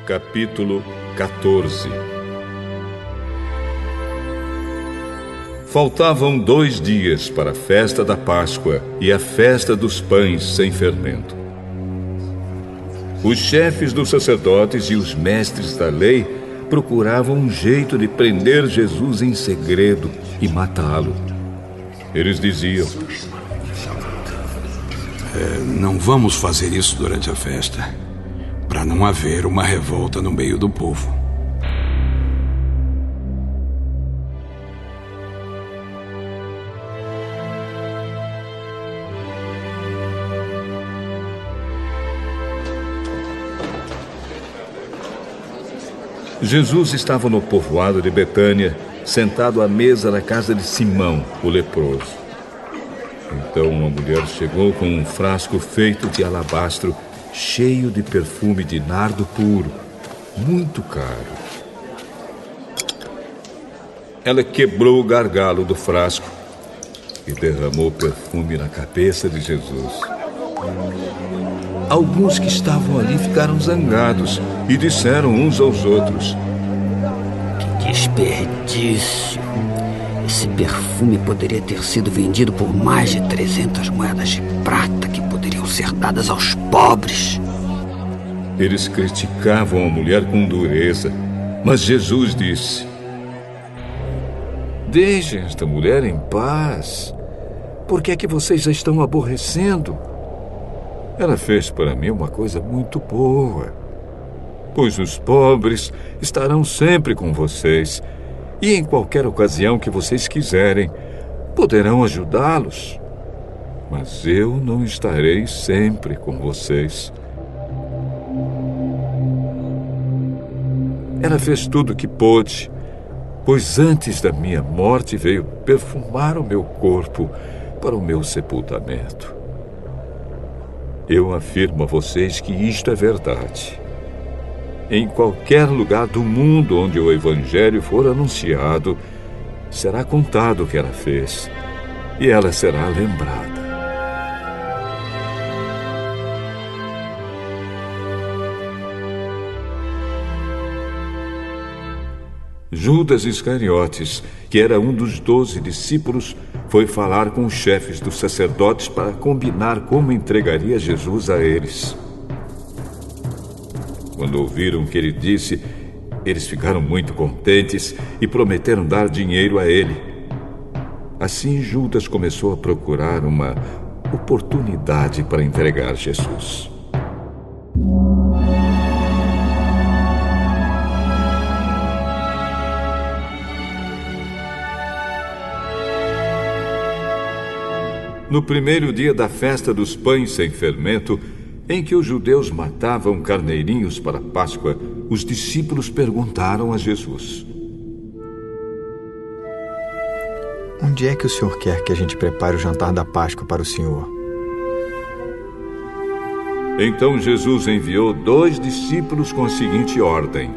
Capítulo 14. Faltavam 2 dias para a festa da Páscoa e a festa dos pães sem fermento. Os chefes dos sacerdotes e os mestres da lei procuravam um jeito de prender Jesus em segredo e matá-lo. Eles diziam: não vamos fazer isso durante a festa, para não haver uma revolta no meio do povo. Jesus estava no povoado de Betânia, sentado à mesa na casa de Simão, o leproso. Então uma mulher chegou com um frasco feito de alabastro, cheio de perfume de nardo puro, muito caro. Ela quebrou o gargalo do frasco e derramou perfume na cabeça de Jesus. Alguns que estavam ali ficaram zangados e disseram uns aos outros: Que desperdício! Esse perfume poderia ter sido vendido por mais de 300 moedas de prata que poderiam ser dadas aos pobres. Eles criticavam a mulher com dureza, mas Jesus disse: Deixem esta mulher em paz. Por que é que vocês a estão aborrecendo? Ela fez para mim uma coisa muito boa, pois os pobres estarão sempre com vocês e em qualquer ocasião que vocês quiserem, poderão ajudá-los. Mas eu não estarei sempre com vocês. Ela fez tudo o que pôde, pois antes da minha morte veio perfumar o meu corpo para o meu sepultamento. Eu afirmo a vocês que isto é verdade. Em qualquer lugar do mundo onde o Evangelho for anunciado, será contado o que ela fez, e ela será lembrada. Judas Iscariotes, que era um dos 12 discípulos, foi falar com os chefes dos sacerdotes para combinar como entregaria Jesus a eles. Quando ouviram o que ele disse, eles ficaram muito contentes e prometeram dar dinheiro a ele. Assim, Judas começou a procurar uma oportunidade para entregar Jesus. No primeiro dia da festa dos pães sem fermento, em que os judeus matavam carneirinhos para a Páscoa, os discípulos perguntaram a Jesus: Onde é que o Senhor quer que a gente prepare o jantar da Páscoa para o Senhor? Então Jesus enviou 2 discípulos com a seguinte ordem: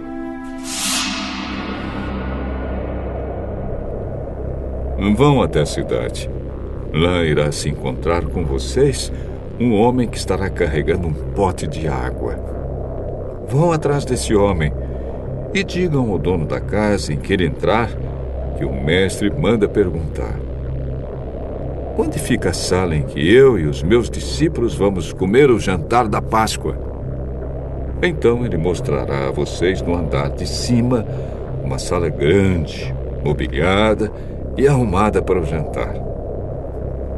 Vão até a cidade. Lá irá se encontrar com vocês um homem que estará carregando um pote de água. Vão atrás desse homem e digam ao dono da casa em que ele entrar que o mestre manda perguntar: Onde fica a sala em que eu e os meus discípulos vamos comer o jantar da Páscoa? Então ele mostrará a vocês no andar de cima uma sala grande, mobiliada e arrumada para o jantar.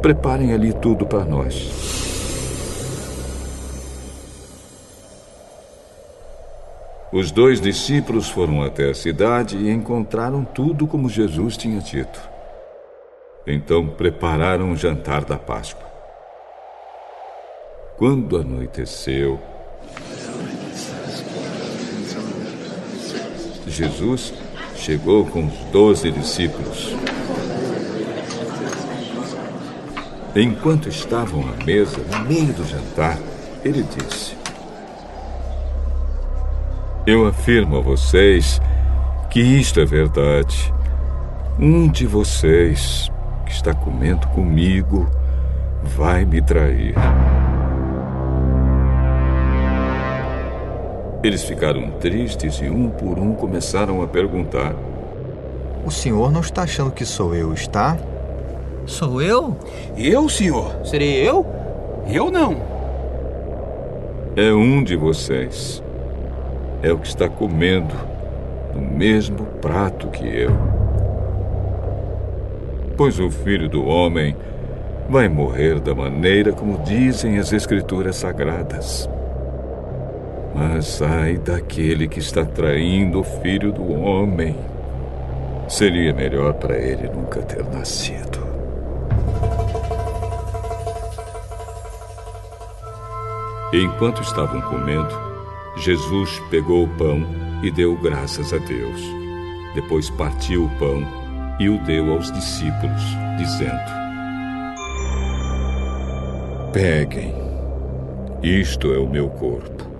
Preparem ali tudo para nós. Os 2 discípulos foram até a cidade e encontraram tudo como Jesus tinha dito. Então prepararam o jantar da Páscoa. Quando anoiteceu, Jesus chegou com os 12 discípulos. Enquanto estavam à mesa, no meio do jantar, ele disse: Eu afirmo a vocês que isto é verdade. Um de vocês que está comendo comigo vai me trair. Eles ficaram tristes e um por um começaram a perguntar: O senhor não está achando que sou eu, está? Sou eu? Eu, senhor? Serei eu? Eu não. É um de vocês. É o que está comendo no mesmo prato que eu. Pois o Filho do Homem vai morrer da maneira como dizem as Escrituras Sagradas. Mas ai daquele que está traindo o Filho do Homem. Seria melhor para ele nunca ter nascido. Enquanto estavam comendo, Jesus pegou o pão e deu graças a Deus. Depois partiu o pão e o deu aos discípulos, dizendo: Peguem, isto é o meu corpo.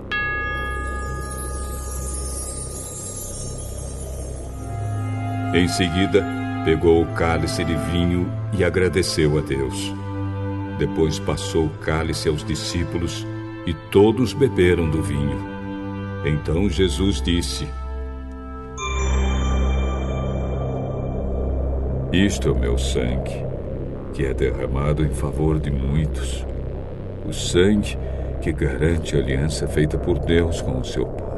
Em seguida, pegou o cálice de vinho e agradeceu a Deus. Depois passou o cálice aos discípulos e todos beberam do vinho. Então Jesus disse: Isto é o meu sangue, que é derramado em favor de muitos. O sangue que garante a aliança feita por Deus com o seu povo.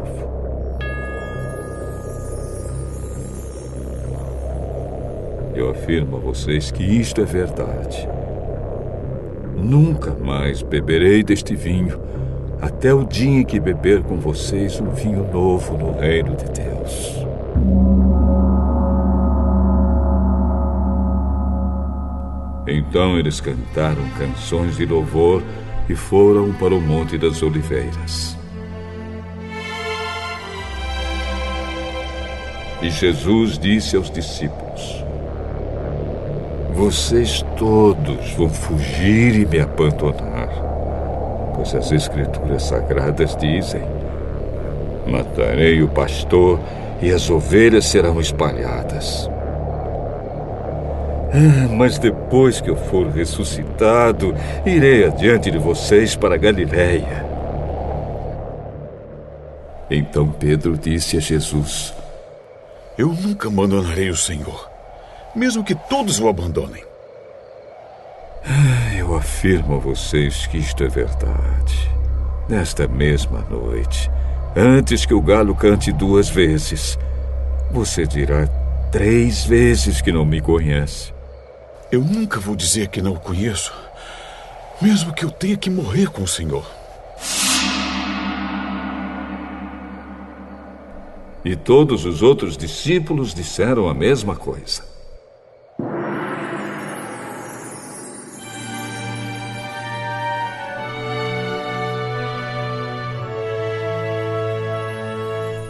Eu afirmo a vocês que isto é verdade. Nunca mais beberei deste vinho, até o dia em que beber com vocês um vinho novo no reino de Deus. Então eles cantaram canções de louvor e foram para o Monte das Oliveiras. E Jesus disse aos discípulos: Vocês todos vão fugir e me abandonar, pois as Escrituras Sagradas dizem: Matarei o pastor e as ovelhas serão espalhadas. Mas depois que eu for ressuscitado, irei adiante de vocês para a Galiléia. Então Pedro disse a Jesus: Eu nunca abandonarei o Senhor, mesmo que todos o abandonem. Eu afirmo a vocês que isto é verdade. Nesta mesma noite, antes que o galo cante 2 vezes, você dirá 3 vezes que não me conhece. Eu nunca vou dizer que não o conheço, mesmo que eu tenha que morrer com o Senhor. E todos os outros discípulos disseram a mesma coisa.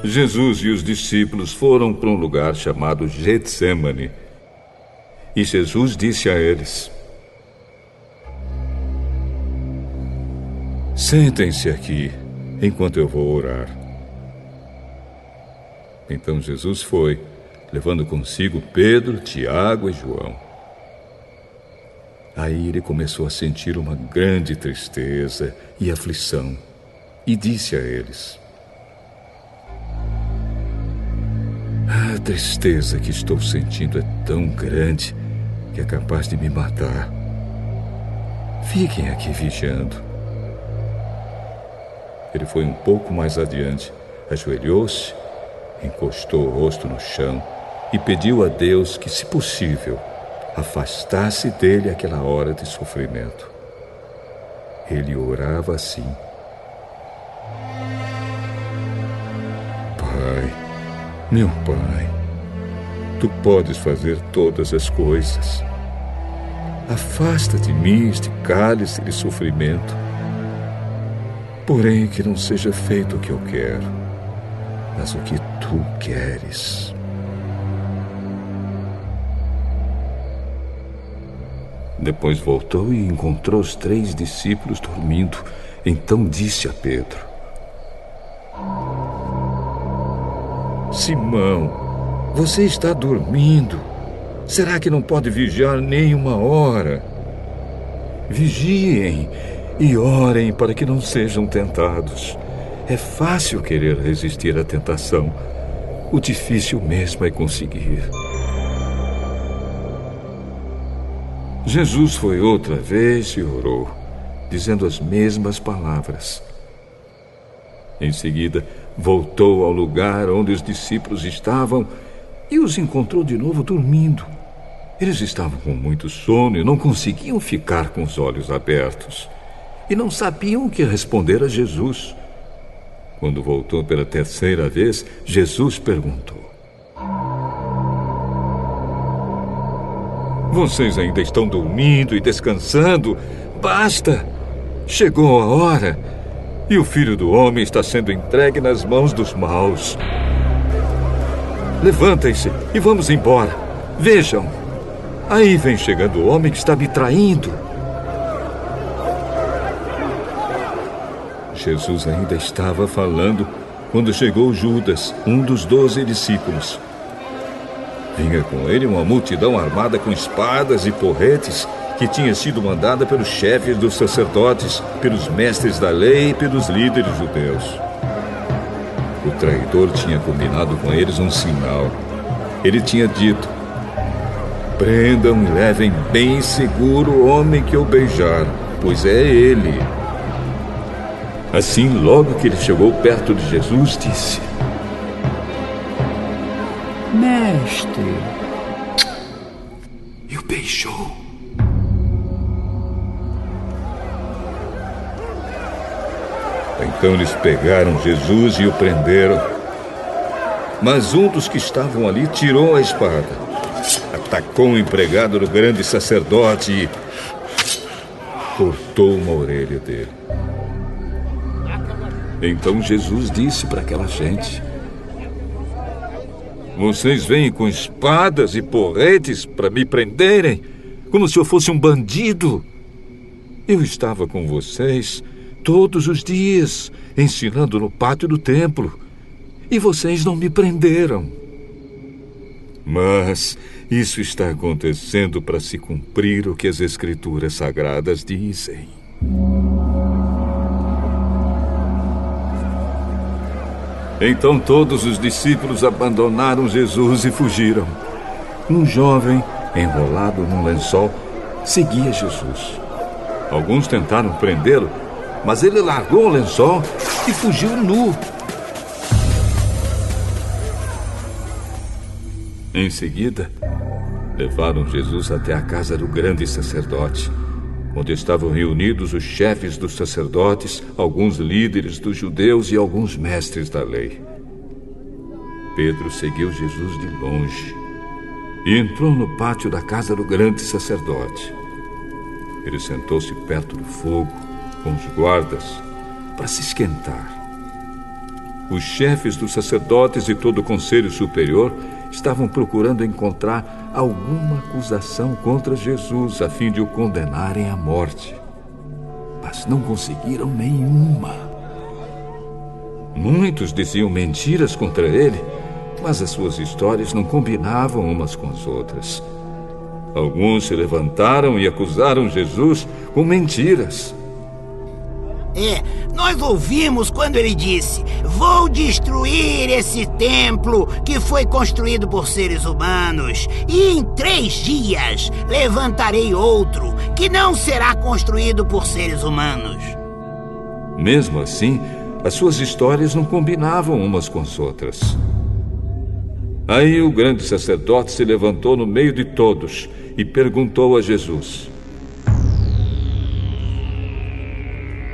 Jesus e os discípulos foram para um lugar chamado Getsêmani. E Jesus disse a eles: Sentem-se aqui, enquanto eu vou orar. Então Jesus foi, levando consigo Pedro, Tiago e João. Aí ele começou a sentir uma grande tristeza e aflição, e disse a eles: A tristeza que estou sentindo é tão grande que é capaz de me matar. Fiquem aqui vigiando. Ele foi um pouco mais adiante, ajoelhou-se, encostou o rosto no chão e pediu a Deus que, se possível, afastasse dele aquela hora de sofrimento. Ele orava assim: Pai, meu Pai, Tu podes fazer todas as coisas. Afasta de mim este cálice de sofrimento. Porém, que não seja feito o que eu quero, mas o que Tu queres. Depois voltou e encontrou os 3 discípulos dormindo. Então disse a Pedro: Simão, você está dormindo. Será que não pode vigiar nem 1 hora? Vigiem e orem para que não sejam tentados. É fácil querer resistir à tentação. O difícil mesmo é conseguir. Jesus foi outra vez e orou, dizendo as mesmas palavras. Em seguida, voltou ao lugar onde os discípulos estavam e os encontrou de novo dormindo. Eles estavam com muito sono e não conseguiam ficar com os olhos abertos. E não sabiam o que responder a Jesus. Quando voltou pela terceira vez, Jesus perguntou: Vocês ainda estão dormindo e descansando? Basta! Chegou a hora e o Filho do Homem está sendo entregue nas mãos dos maus. Levantem-se e vamos embora. Vejam, aí vem chegando o homem que está me traindo. Jesus ainda estava falando quando chegou Judas, um dos 12 discípulos. Vinha com ele uma multidão armada com espadas e porretes que tinha sido mandada pelos chefes dos sacerdotes, pelos mestres da lei e pelos líderes judeus. O traidor tinha combinado com eles um sinal. Ele tinha dito: prendam e levem bem seguro o homem que o beijar, pois é ele. Assim, logo que ele chegou perto de Jesus, disse: Mestre. E o beijou. Então eles pegaram Jesus e o prenderam. Mas um dos que estavam ali tirou a espada, atacou o empregado do grande sacerdote e cortou uma orelha dele. Então Jesus disse para aquela gente: Vocês vêm com espadas e porretes para me prenderem, como se eu fosse um bandido. Eu estava com vocês todos os dias, ensinando no pátio do templo, e vocês não me prenderam. Mas isso está acontecendo para se cumprir o que as Escrituras Sagradas dizem. Então todos os discípulos abandonaram Jesus e fugiram. Um jovem, enrolado num lençol, seguia Jesus. Alguns tentaram prendê-lo, mas ele largou o lençol e fugiu nu. Em seguida, levaram Jesus até a casa do grande sacerdote, onde estavam reunidos os chefes dos sacerdotes, alguns líderes dos judeus e alguns mestres da lei. Pedro seguiu Jesus de longe e entrou no pátio da casa do grande sacerdote. Ele sentou-se perto do fogo, com os guardas, para se esquentar. Os chefes dos sacerdotes e todo o conselho superior estavam procurando encontrar alguma acusação contra Jesus a fim de o condenarem à morte. Mas não conseguiram nenhuma. Muitos diziam mentiras contra ele, mas as suas histórias não combinavam umas com as outras. Alguns se levantaram e acusaram Jesus com mentiras. Nós ouvimos quando ele disse: vou destruir esse templo que foi construído por seres humanos, e em 3 dias levantarei outro que não será construído por seres humanos. Mesmo assim, as suas histórias não combinavam umas com as outras. Aí o grande sacerdote se levantou no meio de todos e perguntou a Jesus: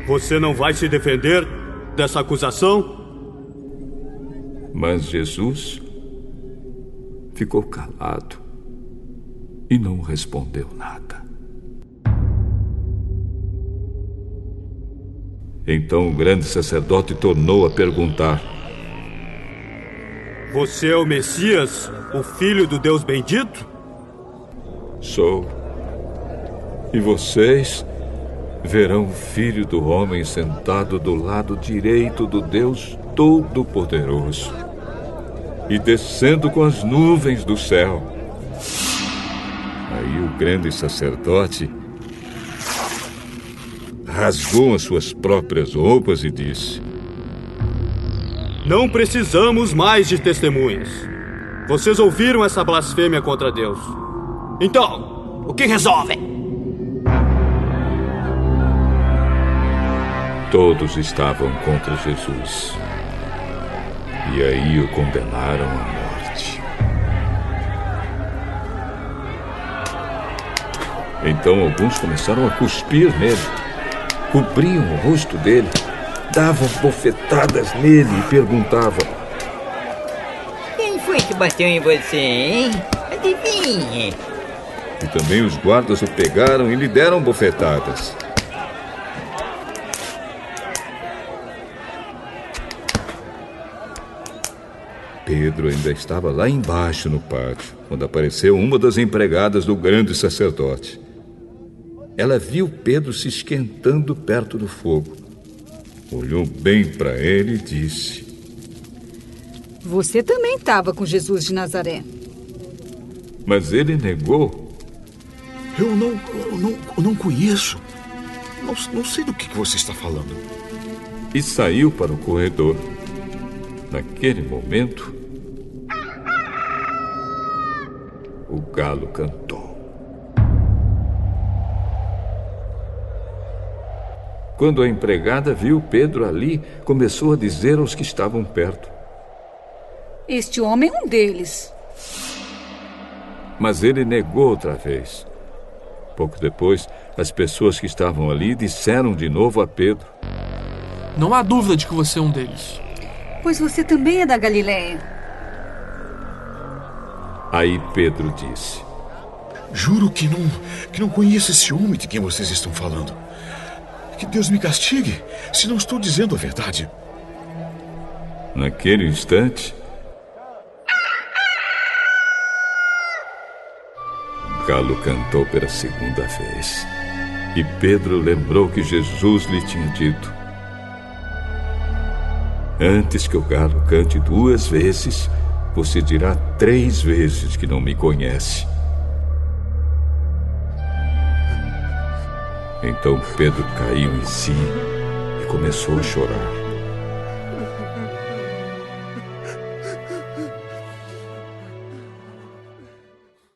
Você não vai se defender dessa acusação? Mas Jesus ficou calado e não respondeu nada. Então o grande sacerdote tornou a perguntar: Você é o Messias, o Filho do Deus bendito? Sou. E vocês verão o Filho do Homem sentado do lado direito do Deus Todo-Poderoso e descendo com as nuvens do céu. Aí o grande sacerdote rasgou as suas próprias roupas e disse: Não precisamos mais de testemunhas. Vocês ouviram essa blasfêmia contra Deus. Então, o que resolvem? Todos estavam contra Jesus. E aí o condenaram à morte. Então alguns começaram a cuspir nele, cobriam o rosto dele, davam bofetadas nele e perguntavam: quem foi que bateu em você, hein? Adivinhe. E também os guardas o pegaram e lhe deram bofetadas. Pedro ainda estava lá embaixo no pátio, quando apareceu uma das empregadas do grande sacerdote. Ela viu Pedro se esquentando perto do fogo. Olhou bem para ele e disse: você também estava com Jesus de Nazaré. Mas ele negou. Eu não conheço. Não sei do que você está falando. E saiu para o corredor. Naquele momento, o galo cantou. Quando a empregada viu Pedro ali, começou a dizer aos que estavam perto: este homem é um deles. Mas ele negou outra vez. Pouco depois, as pessoas que estavam ali disseram de novo a Pedro: não há dúvida de que você é um deles. Pois você também é da Galileia. Aí Pedro disse: juro que não conheço esse homem de quem vocês estão falando. Que Deus me castigue se não estou dizendo a verdade. Naquele instante, o galo cantou pela segunda vez. E Pedro lembrou que Jesus lhe tinha dito: antes que o galo cante 2 vezes, você dirá 3 vezes que não me conhece. Então Pedro caiu em si e começou a chorar.